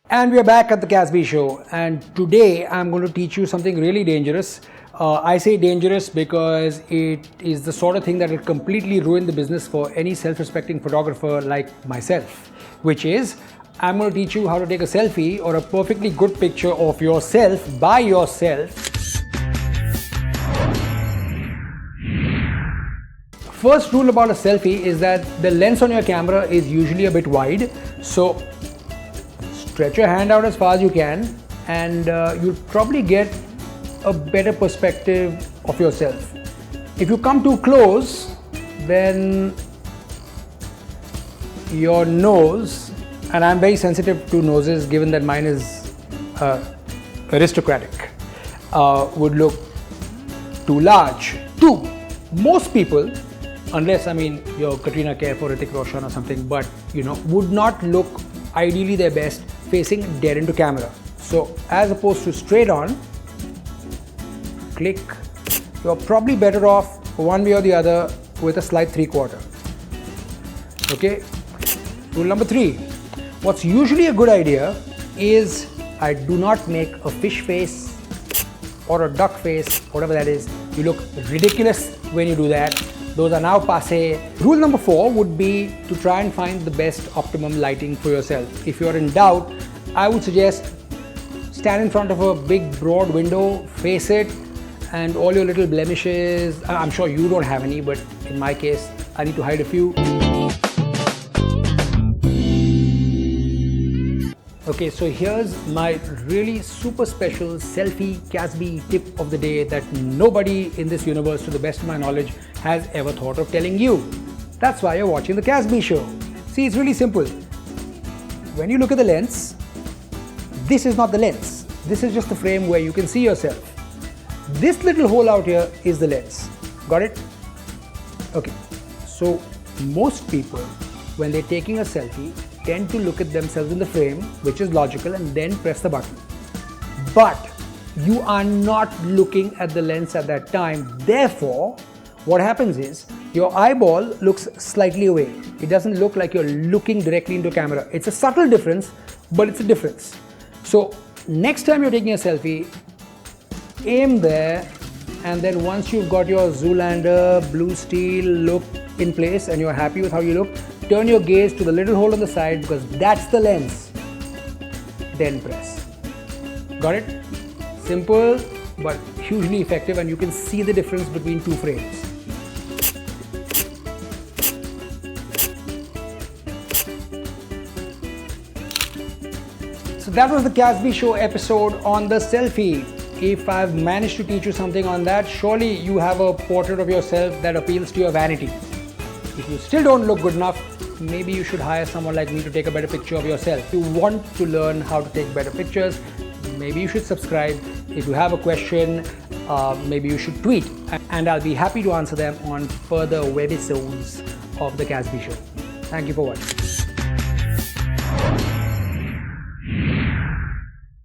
And we are back at the Kasby Show, and today I'm going to teach you something really dangerous. I say dangerous because it is the sort of thing that will completely ruin the business for any self-respecting photographer like myself, which is I'm going to teach you how to take a selfie or a perfectly good picture of yourself by yourself. First rule about a selfie is that the lens on your camera is usually a bit wide, so stretch your hand out as far as you can and you'll probably get a better perspective of yourself. If you come too close, then your nose, and I'm very sensitive to noses given that mine is aristocratic, would look too large. Most people, unless you're Katrina Kaif or Hrithik Roshan or something, but would not look ideally their best facing dead into camera. So as opposed to straight on, click, you're probably better off one way or the other with a slight 3/4. Okay, rule number 3, what's usually a good idea is I do not make a fish face or a duck face, whatever that is. You look ridiculous when you do that. Those are now passé. Rule number 4 would be to try and find the best optimum lighting for yourself. If you're in doubt, I would suggest stand in front of a big broad window, face it, and all your little blemishes, I'm sure you don't have any, but in my case, I need to hide a few. Okay, so here's my really super special selfie Kasby tip of the day that nobody in this universe, to the best of my knowledge, has ever thought of telling you. That's why you're watching the Kasby Show. See, it's really simple. When you look at the lens, this is not the lens. This is just the frame where you can see yourself. This little hole out here is the lens. Got it? Okay, so most people, when they're taking a selfie, tend to look at themselves in the frame, which is logical, and then press the button. But you are not looking at the lens at that time. Therefore, what happens is your eyeball looks slightly away. It doesn't look like you're looking directly into camera. It's a subtle difference, but it's a difference. So next time you're taking a selfie, aim there, and then once you've got your Zoolander blue steel look in place and you're happy with how you look, turn your gaze to the little hole on the side because that's the lens. Then press. Got it? Simple but hugely effective, and you can see the difference between two frames. So that was the Kasby Show episode on the selfie. If I've managed to teach you something on that, surely you have a portrait of yourself that appeals to your vanity. If you still don't look good enough, maybe you should hire someone like me to take a better picture of yourself. If you want to learn how to take better pictures, maybe you should subscribe. If you have a question, maybe you should tweet, and I'll be happy to answer them on further webisodes of the Kasby Show. Thank you for watching.